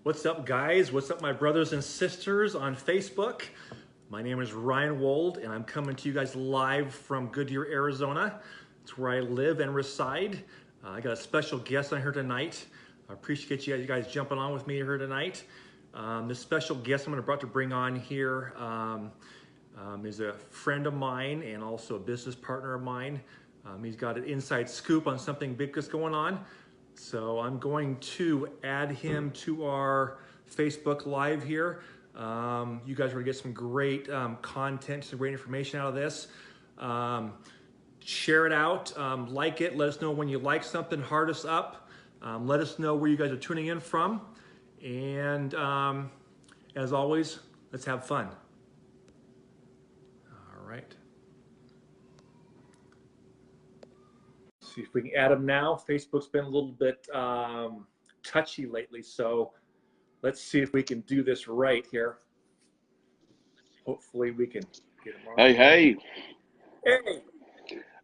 What's up, guys? What's up, my brothers and sisters on Facebook? My name is Ryan Wold, and I'm coming to you guys live from Goodyear, Arizona. It's where I live and reside. I got a special guest on here tonight. I appreciate you guys jumping on with me here tonight. This special guest I'm about to bring on here is a friend of mine and also a business partner of mine. He's got an inside scoop on something big that's going on. So I'm going to add him to our Facebook Live here. You guys are gonna get some great content, some great information out of this. Share it out, like it, let us know when you like something, heart us up. Let us know where you guys are tuning in from. And as always, let's have fun. All right. See if we can add them now. Facebook's been a little bit touchy lately, so let's see if we can do this right here. Hopefully we can get them on. Hey. Hey.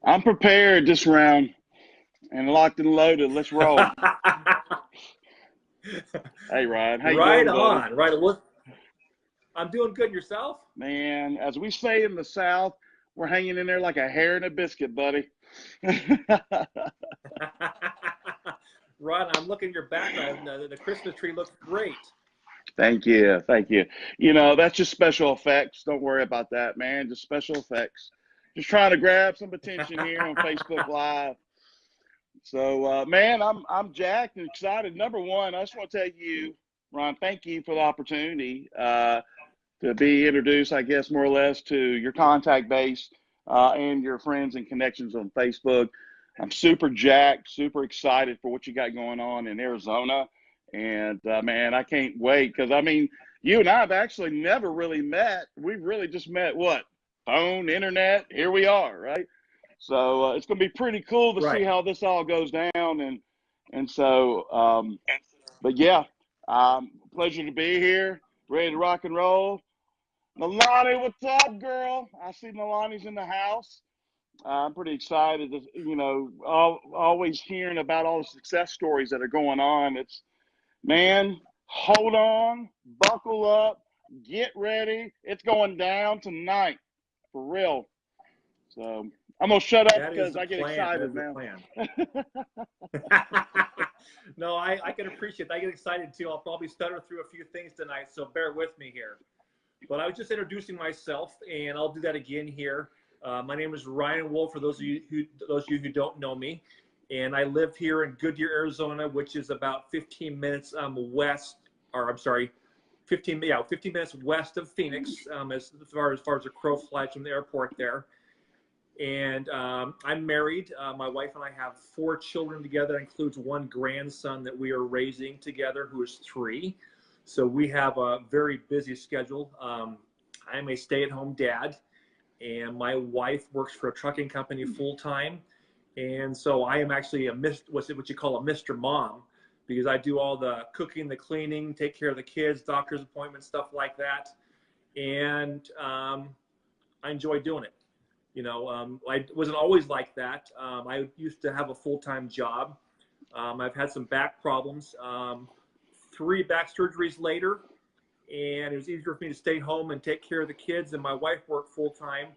I'm prepared this round and locked and loaded. Let's roll. Hey, Ryan. How you right doing, on. buddy? Right on. I'm doing good. Yourself? Man, as we say in the South, we're hanging in there like a hair in a biscuit, buddy. Ron, I'm looking at your background. The Christmas tree looks great. Thank you. Thank you. You know, that's just special effects. Don't worry about that, man. Just special effects. Just trying to grab some attention here on Facebook Live. So, man, I'm jacked and excited. Number one, I just want to tell you, Ron, thank you for the opportunity to be introduced, I guess, more or less to your contact base and your friends and connections on Facebook. I'm super jacked, super excited for what you got going on in Arizona. And, man, I can't wait because, I mean, you and I have actually never really met. We've really just met, what, phone, internet, here we are, right? So it's going to be pretty cool to see how this all goes down. And so, but, yeah, pleasure to be here, ready to rock and roll. Nalani, what's up, girl? I see Nalani's in the house. I'm pretty excited, you know, always hearing about all the success stories that are going on. It's, man, hold on, buckle up, get ready. It's going down tonight, for real. So I'm going to shut up because I get excited, man. No, I can appreciate that. I get excited, too. I'll probably stutter through a few things tonight, so bear with me here. But I was just introducing myself, and I'll do that again here. My name is Ryan Wold, for those of you who don't know me, and I live here in Goodyear, Arizona, which is about 15 minutes west, or I'm sorry, 15 minutes west of Phoenix, as far as the crow flies from the airport there. And I'm married. My wife and I have 4 children together. That includes 1 grandson that we are raising together, who is 3. So we have a very busy schedule. I'm a stay-at-home dad, and my wife works for a trucking company full-time. And so I am actually what you call a Mr. Mom, because I do all the cooking, the cleaning, take care of the kids, doctor's appointments, stuff like that. And I enjoy doing it. You know, I wasn't always like that. I used to have a full-time job. I've had some back problems. 3 back surgeries later, and it was easier for me to stay home and take care of the kids, and my wife worked full-time.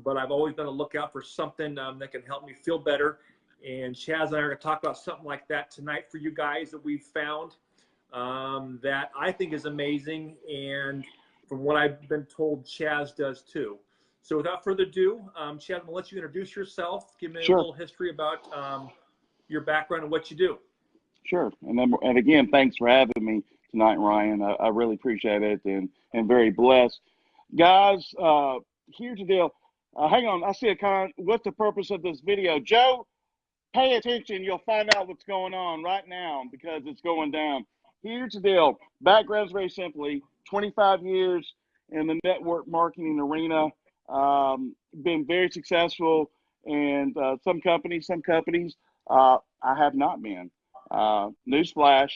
But I've always been on the lookout for something that can help me feel better. And Chaz and I are going to talk about something like that tonight for you guys that we've found that I think is amazing. And from what I've been told, Chaz does too. So without further ado, Chaz, I'm going to let you introduce yourself. Give me a little history about your background and what you do. Sure. And again, thanks for having me tonight, Ryan. I really appreciate it and very blessed. Guys, here's the deal. Hang on. I see a comment. What's the purpose of this video? Joe, pay attention. You'll find out what's going on right now because it's going down. Here's the deal. Background's very simply 25 years in the network marketing arena. Been very successful, and some companies I have not been. Newsflash.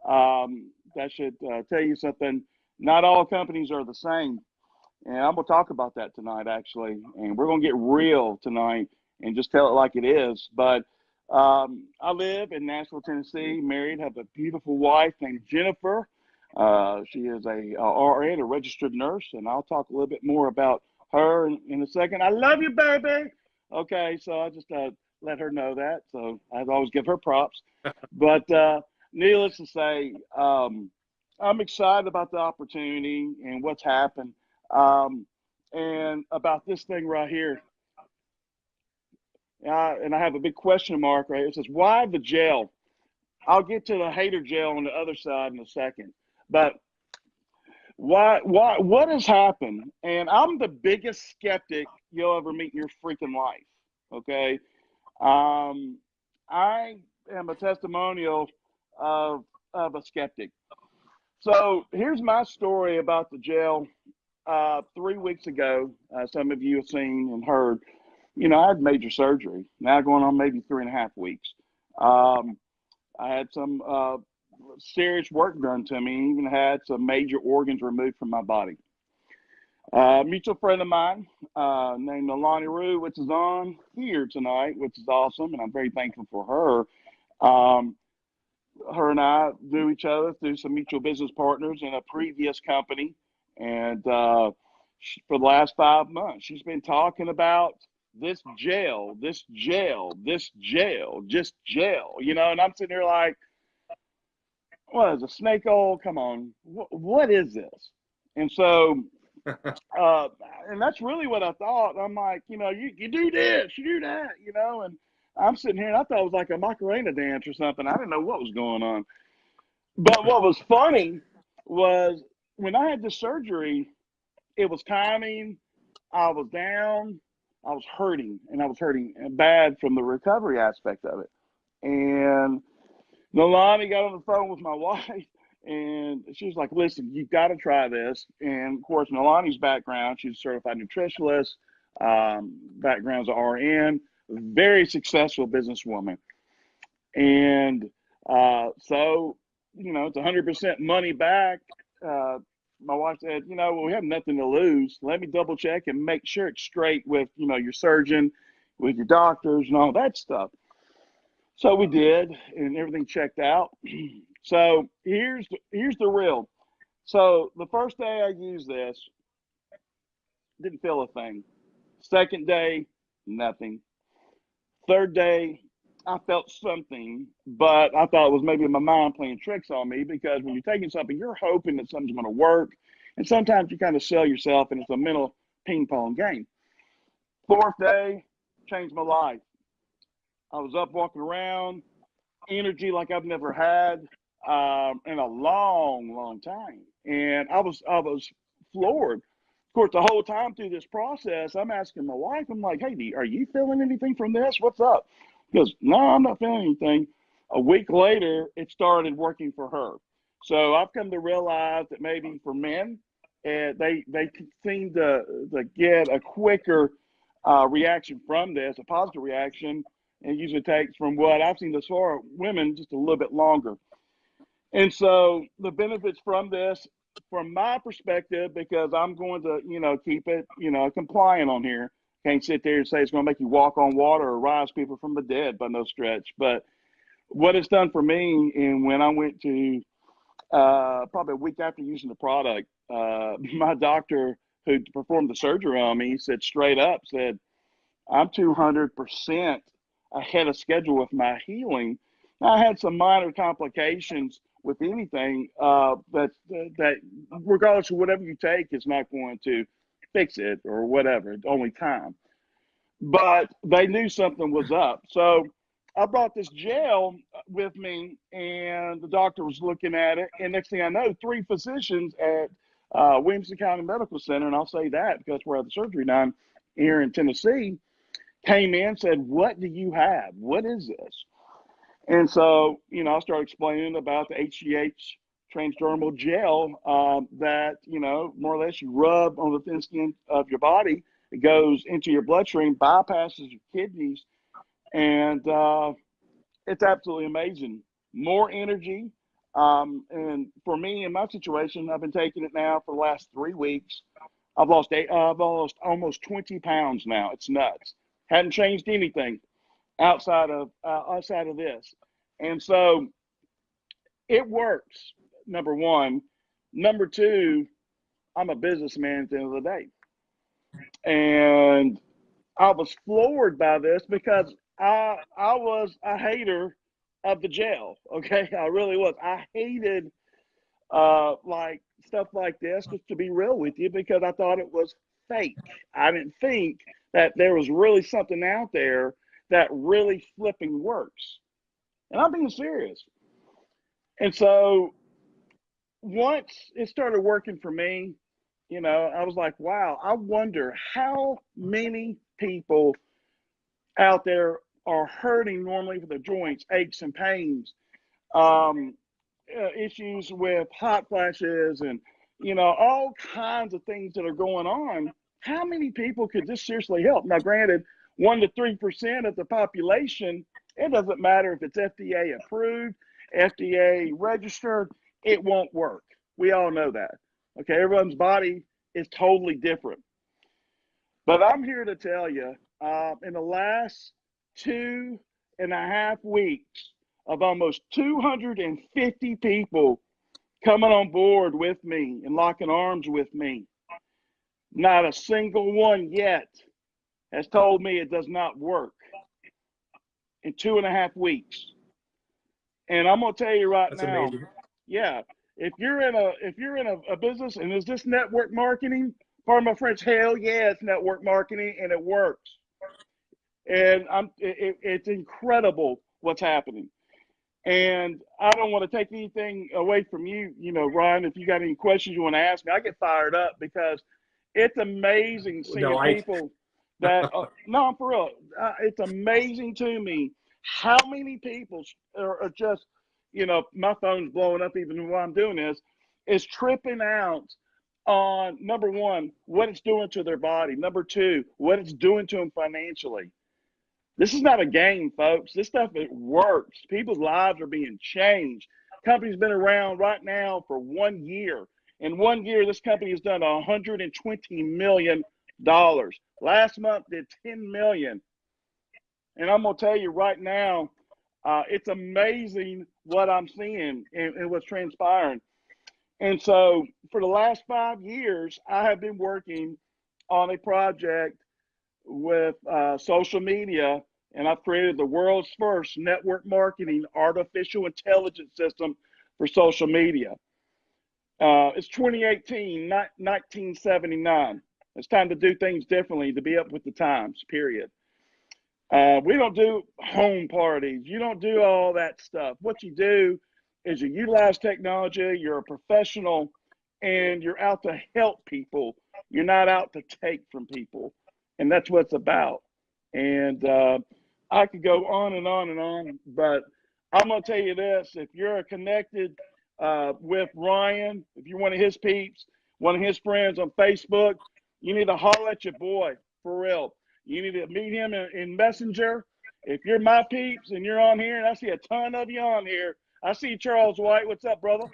That should tell you something. Not all companies are the same. And I'm going to talk about that tonight, actually. And we're going to get real tonight and just tell it like it is. But I live in Nashville, Tennessee, married, have a beautiful wife named Jennifer. She is a RN, a registered nurse, and I'll talk a little bit more about her in a second. I love you, baby. Okay, so I just let her know that. So I always give her props. But needless to say, I'm excited about the opportunity and what's happened, and about this thing right here. And I have a big question mark, right? It says, why the gel? I'll get to the hater gel on the other side in a second. But what has happened? And I'm the biggest skeptic you'll ever meet in your freaking life. Okay. I am a testimonial of a skeptic. So here's my story about the gel. 3 weeks ago, some of you have seen and heard, I had major surgery, now going on maybe 3.5 weeks. I had some serious work done to me, even had some major organs removed from my body. Mutual friend of mine named Alani Rue, which is on here tonight, which is awesome, and I'm very thankful for her. Her and I knew each other through some mutual business partners in a previous company, and for the last 5 months, she's been talking about this gel, this gel, this gel, just gel, and I'm sitting here like, what is a snake oil? Come on, what is this? And so, and that's really what I thought. I'm like, you do this, you do that, and I'm sitting here and I thought it was like a Macarena dance or something. I didn't know what was going on. But what was funny was when I had the surgery, it was timing. I was down. I was hurting, and I was hurting bad from the recovery aspect of it. And Nolani got on the phone with my wife, and she was like, listen, you've got to try this. And, of course, Nolani's background, she's a certified nutritionist, background's an RN, very successful businesswoman. And so, it's 100% money back. My wife said, well, we have nothing to lose. Let me double check and make sure it's straight with, your surgeon, with your doctors and all that stuff. So we did, and everything checked out. So here's the real. So the first day I used this, didn't feel a thing. Second day, nothing. Third day, I felt something, but I thought it was maybe my mind playing tricks on me, because when you're taking something, you're hoping that something's going to work. And sometimes you kind of sell yourself, and it's a mental ping pong game. Fourth day, changed my life. I was up walking around, energy like I've never had in a long, long time. And I was floored. Of course, the whole time through this process, I'm asking my wife, I'm like, hey, are you feeling anything from this? What's up? Because no, I'm not feeling anything. A week later, it started working for her. So I've come to realize that maybe for men, they seem to get a quicker reaction from this, a positive reaction. It usually takes, from what I've seen thus far, women just a little bit longer. And so the benefits from this, from my perspective, because I'm going to, keep it, compliant on here. Can't sit there and say it's going to make you walk on water or rise people from the dead by no stretch. But what it's done for me, and when I went to probably a week after using the product, my doctor who performed the surgery on me said straight up, said, I'm 200% ahead of schedule with my healing. I had some minor complications with anything that regardless of whatever you take, is not going to fix it or whatever. It's only time. But they knew something was up. So I brought this gel with me, and the doctor was looking at it. And next thing I know, 3 physicians at Williamson County Medical Center, and I'll say that because we're at the surgery done here in Tennessee, came in and said, what do you have? What is this? And so, I started explaining about the HGH transdermal gel that, more or less you rub on the thin skin of your body. It goes into your bloodstream, bypasses your kidneys, and it's absolutely amazing. More energy. And for me, in my situation, I've been taking it now for the last 3 weeks. I've lost almost 20 pounds now. It's nuts. Hadn't changed anything. outside of this. And so it works, number one. Number two, I'm a businessman at the end of the day. And I was floored by this because I was a hater of the gel. Okay, I really was. I hated like stuff like this, just to be real with you, because I thought it was fake. I didn't think that there was really something out there that really flipping works. And I'm being serious. And so once it started working for me, you know, I was like, wow, I wonder how many people out there are hurting normally with their joints, aches and pains, um, issues with hot flashes, and, you know, all kinds of things that are going on. How many people could this seriously help? Now, granted, 1 to 3% of the population, it doesn't matter if it's FDA approved, FDA registered, it won't work. We all know that. Okay, everyone's body is totally different. But I'm here to tell you, in the last 2.5 weeks, of almost 250 people coming on board with me and locking arms with me, not a single one yet has told me it does not work in 2.5 weeks. And I'm gonna tell you right That's now, amazing. yeah, if you're in a business and is this network marketing, pardon my French, hell yeah, it's network marketing and it works. And it's incredible what's happening. And I don't want to take anything away from you, you know, Ryan. If you got any questions you want to ask me, I get fired up because it's amazing No, seeing people that, no, I'm for real. It's amazing to me how many people are just, you know, my phone's blowing up even while I'm doing this, is tripping out on, number one, what it's doing to their body. Number two, what it's doing to them financially. This is not a game, folks. This stuff, it works. People's lives are being changed. Company's been around right now for 1 year. In 1 year, this company has done $120 million. Last month did $10 million. And I'm going to tell you right now, it's amazing what I'm seeing and what's transpiring. And so for the last 5 years, I have been working on a project with social media, and I've created the world's first network marketing artificial intelligence system for social media. It's 2018, not 1979. It's time to do things differently, to be up with the times, period. We don't do home parties. You don't do all that stuff. What you do is you utilize technology. You're a professional, and you're out to help people. You're not out to take from people. And that's what it's about. And I could go on and on and on, but I'm going to tell you this. If you're connected with Ryan, if you're one of his peeps, one of his friends on Facebook, you need to holler at your boy, for real. You need to meet him in Messenger. If you're my peeps and you're on here, and I see a ton of you on here, I see Charles White. What's up, brother?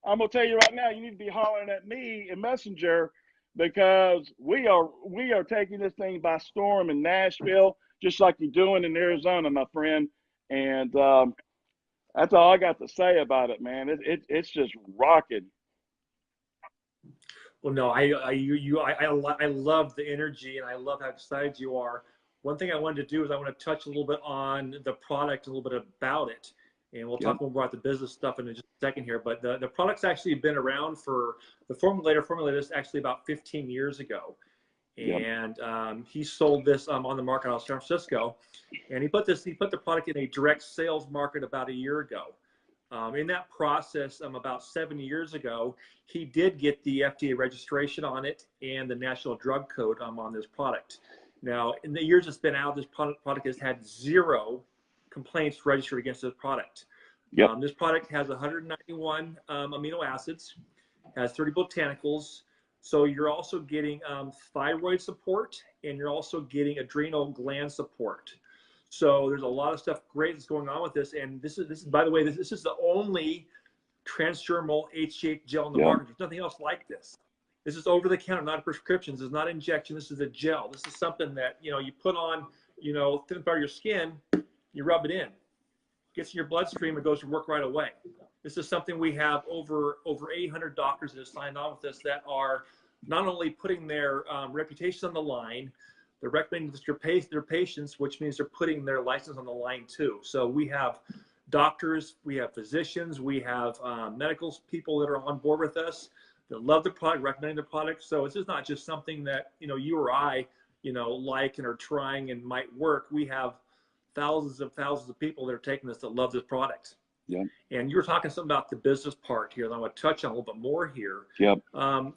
I'm going to tell you right now, you need to be hollering at me in Messenger, because we are taking this thing by storm in Nashville, just like you're doing in Arizona, my friend. And that's all I got to say about it, man. It's just rocking. Well, no, I love the energy, and I love how excited you are. One thing I wanted to do is I want to touch a little bit on the product, a little bit about it, and we'll talk more about the business stuff in just a second here. But the product's actually been around for, the formulated this actually about 15 years ago. And he sold this on the market out of San Francisco, and he put the product in a direct sales market about a year ago. In that process, about 7 years ago, he did get the FDA registration on it and the National Drug Code on this product. Now, in the years it's been out, this product has had 0 complaints registered against this product. This product has 191 amino acids, has 30 botanicals. So you're also getting thyroid support, and you're also getting adrenal gland support. So there's a lot of stuff great that's going on with this. And this is by the way, this is the only transdermal HGH gel in the market. There's nothing else like this. This is over the counter, not a prescription. This is not injection. This is a gel. This is something that, you know, you put on you know, thin part of your skin, you rub it in. Gets in your bloodstream, it goes to work right away. This is something we have over 800 doctors that have signed on with us that are not only putting their reputations on the line, they're recommending this to their patients, which means they're putting their license on the line too. So we have doctors, we have physicians, we have medical people that are on board with us that love the product, recommending the product. So this is not just something that, you know, you or I, you know, like and are trying and might work. We have thousands of people that are taking this that love this product. Yeah. And you were talking something about the business part here that I want to touch on a little bit more here. Yep. Now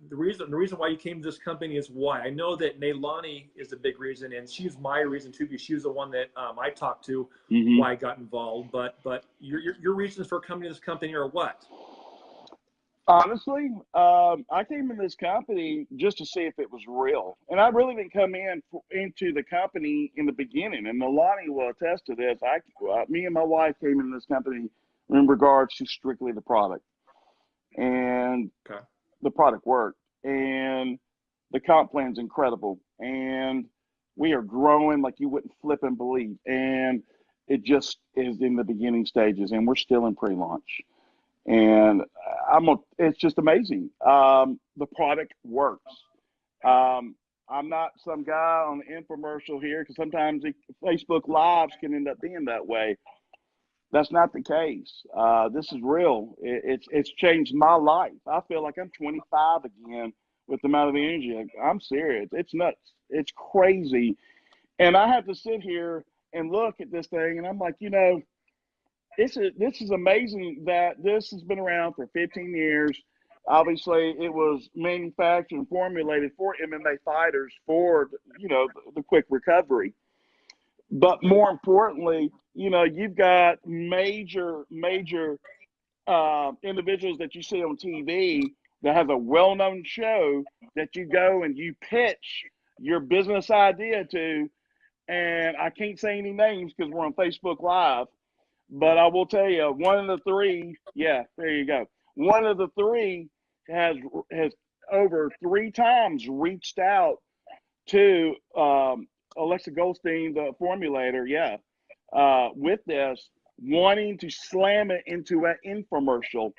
the reason why you came to this company is why. I know that Nailani is a big reason, and she's my reason too, because she was the one that I talked to why I got involved. But your reasons for coming to this company are what? Honestly, I came in this company just to see if it was real, and I really didn't come into the company in the beginning. And Milani will attest to this. Me and my wife came in this company in regards to strictly the product, and the product worked, and the comp plan's incredible, and we are growing like you wouldn't flip and believe. And it just is in the beginning stages, and we're still in pre-launch. And it's just amazing. The product works. I'm not some guy on the infomercial here, because sometimes Facebook Lives can end up being that way. That's not the case. This is real. It's changed my life. I feel like I'm 25 again with the amount of energy. I'm serious. It's nuts. It's crazy. And I have to sit here and look at this thing, and I'm like, you know, this is amazing that this has been around for 15 years. Obviously, it was manufactured and formulated for MMA fighters for, you know, the quick recovery. But more importantly, you know, you've got major individuals that you see on TV that have a well-known show that you go and you pitch your business idea to. And I can't say any names because we're on Facebook Live. But I will tell you, one of the three, yeah, there you go. One of the three has over 3 times reached out to Alexa Goldstein, the formulator, with this, wanting to slam it into an infomercial.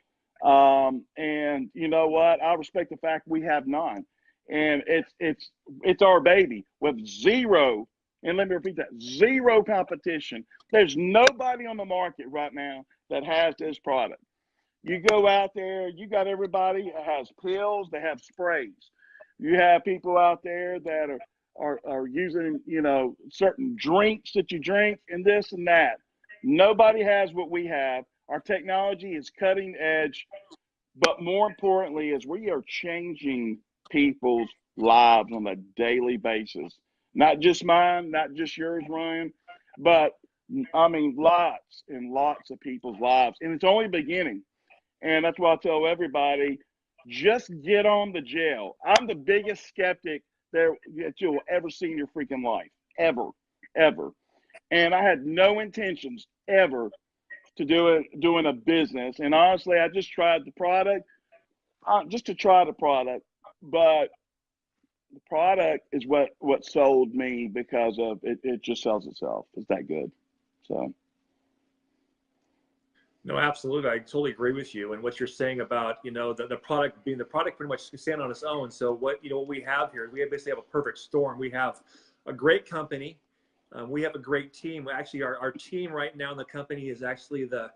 And you know what? I respect the fact we have none. And it's our baby with zero. And let me repeat that, zero competition. There's nobody on the market right now that has this product. You go out there, you got everybody that has pills, they have sprays. You have people out there that are using, you know, certain drinks that you drink and this and that. Nobody has what we have. Our technology is cutting edge. But more importantly is we are changing people's lives on a daily basis. Not just mine, not just yours, Ryan, but I mean lots and lots of people's lives. And it's only beginning. And that's why I tell everybody, just get on the gel. I'm the biggest skeptic that you'll ever see in your freaking life, ever. And I had no intentions ever to doing a business. And honestly, I just tried the product, just to try the product. But the product is what sold me, because of it just sells itself. It's that good. So no, absolutely, I totally agree with you. And what you're saying about, you know, the product being the product pretty much stand on its own. So what we have here is we basically have a perfect storm. We have a great company, we have a great team. Actually, our team right now in the company is actually the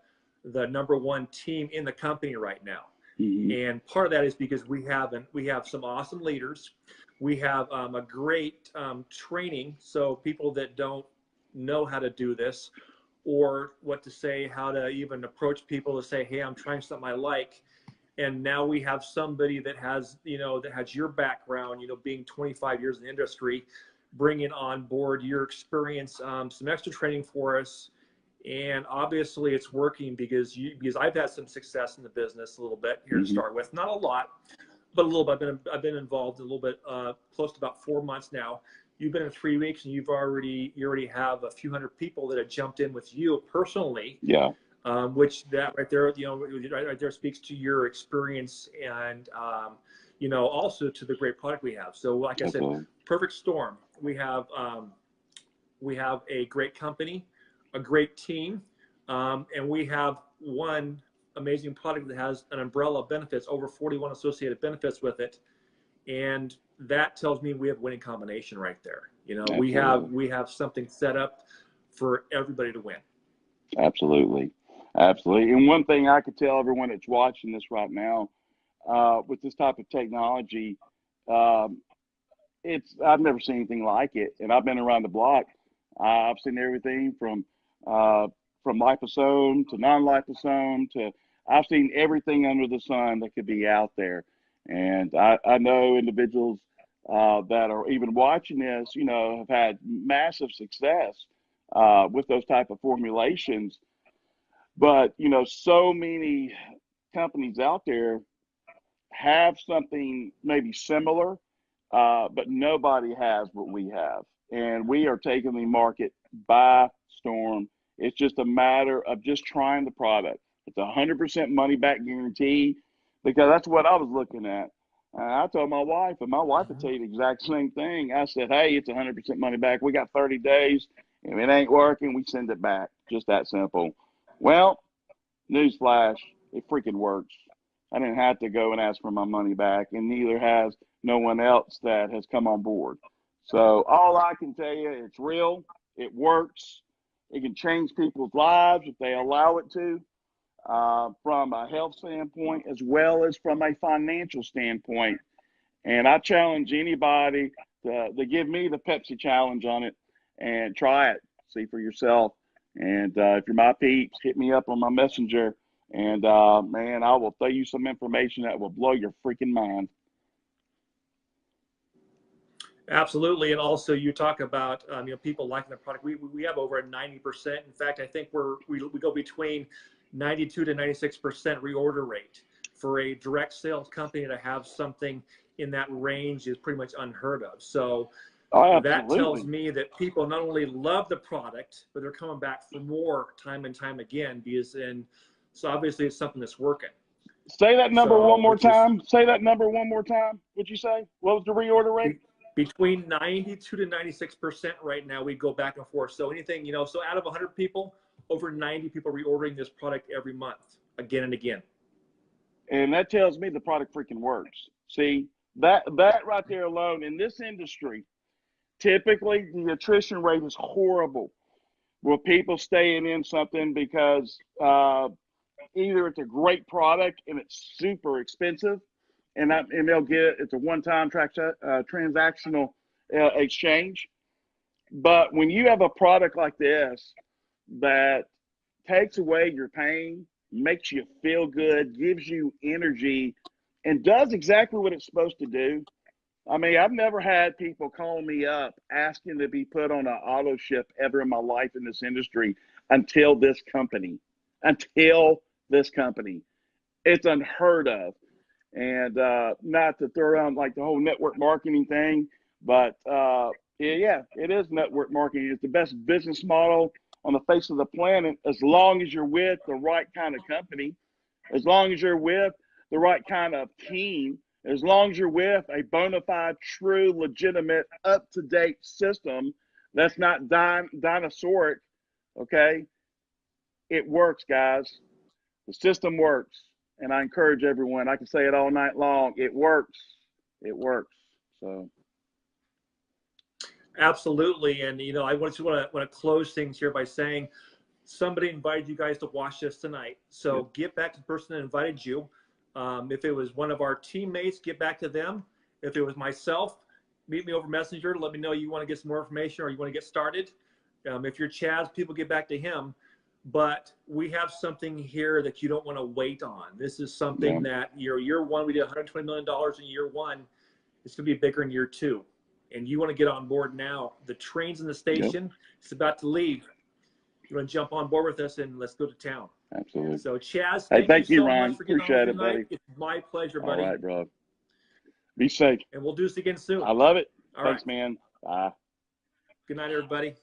#1 team in the company right now. And part of that is because we have some awesome leaders. We have a great training, so people that don't know how to do this or what to say, how to even approach people to say, hey, I'm trying something I like. And now we have somebody that has, you know, that has your background, you know, being 25 years in the industry, bringing on board your experience, some extra training for us. And obviously it's working because I've had some success in the business a little bit here to start with, not a lot, but a little bit. I've been involved a little bit, close to about 4 months now. You've been in 3 weeks, and you already have a few hundred people that have jumped in with you personally. Yeah. Which that right there, you know, right there speaks to your experience and also to the great product we have. So like I said, perfect storm. We have a great company, a great team, and we have one amazing product that has an umbrella of benefits, over 41 associated benefits with it. And that tells me we have a winning combination right there. We have something set up for everybody to win. Absolutely. Absolutely. And one thing I could tell everyone that's watching this right now, with this type of technology, I've never seen anything like it. And I've been around the block. I've seen everything from liposome to non-liposome to, I've seen everything under the sun that could be out there. And I know individuals that are even watching this, have had massive success with those type of formulations. But, so many companies out there have something maybe similar, but nobody has what we have. And we are taking the market by storm. It's just a matter of just trying the product. It's 100% money back guarantee, because that's what I was looking at. I told my wife, and my wife would tell you the exact same thing. I said, hey, it's 100% money back. We got 30 days. If it ain't working, we send it back. Just that simple. Well, newsflash, it freaking works. I didn't have to go and ask for my money back, and neither has no one else that has come on board. So all I can tell you, it's real. It works. It can change people's lives if they allow it to. From a health standpoint as well as from a financial standpoint. And I challenge anybody to give me the Pepsi challenge on it and try it. See for yourself. And if you're my peeps, hit me up on my messenger. And, man, I will throw you some information that will blow your freaking mind. Absolutely. And also you talk about, people liking the product. We have over a 90%. In fact, I think we go between 92 to 96% reorder rate. For a direct sales company to have something in that range is pretty much unheard of. So that tells me that people not only love the product, but they're coming back for more time and time again, so obviously it's something that's working. Say that number one more time. Say that number one more time. What'd you say? What was the reorder rate? Between 92 to 96% right now. We go back and forth. So anything, so out of 100 people, over 90 people reordering this product every month, again and again. And that tells me the product freaking works. See, that right there alone, in this industry, typically the attrition rate is horrible. With people staying in something because either it's a great product and it's super expensive, and they'll get it's a one-time transactional exchange. But when you have a product like this that takes away your pain, makes you feel good, gives you energy, and does exactly what it's supposed to do. I mean, I've never had people call me up asking to be put on an auto ship ever in my life in this industry until this company. It's unheard of. And not to throw around like the whole network marketing thing, but yeah, it is network marketing. It's the best business model on the face of the planet, as long as you're with the right kind of company, as long as you're with the right kind of team, as long as you're with a bona fide, true, legitimate, up-to-date system that's not dinosauric, okay? It works, guys. The system works. And I encourage everyone, I can say it all night long, it works. It works. So. Absolutely. And, I want to close things here by saying somebody invited you guys to watch this tonight. So get back to the person that invited you. If it was one of our teammates, get back to them. If it was myself, meet me over Messenger. Let me know you want to get some more information or you want to get started. If you're Chaz, people get back to him. But we have something here that you don't want to wait on. This is something that year one, we did $120 million in year one. It's going to be bigger in year two. And you want to get on board now. The train's in the station. It's about to leave. You want to jump on board with us and let's go to town. Absolutely. So Chaz, thank you so Ryan. much for getting Appreciate on it, tonight. buddy. It's my pleasure, buddy. All right, bro. Be safe. And we'll do this again soon. I love it. All Thanks, right. man. Bye. Good night, everybody.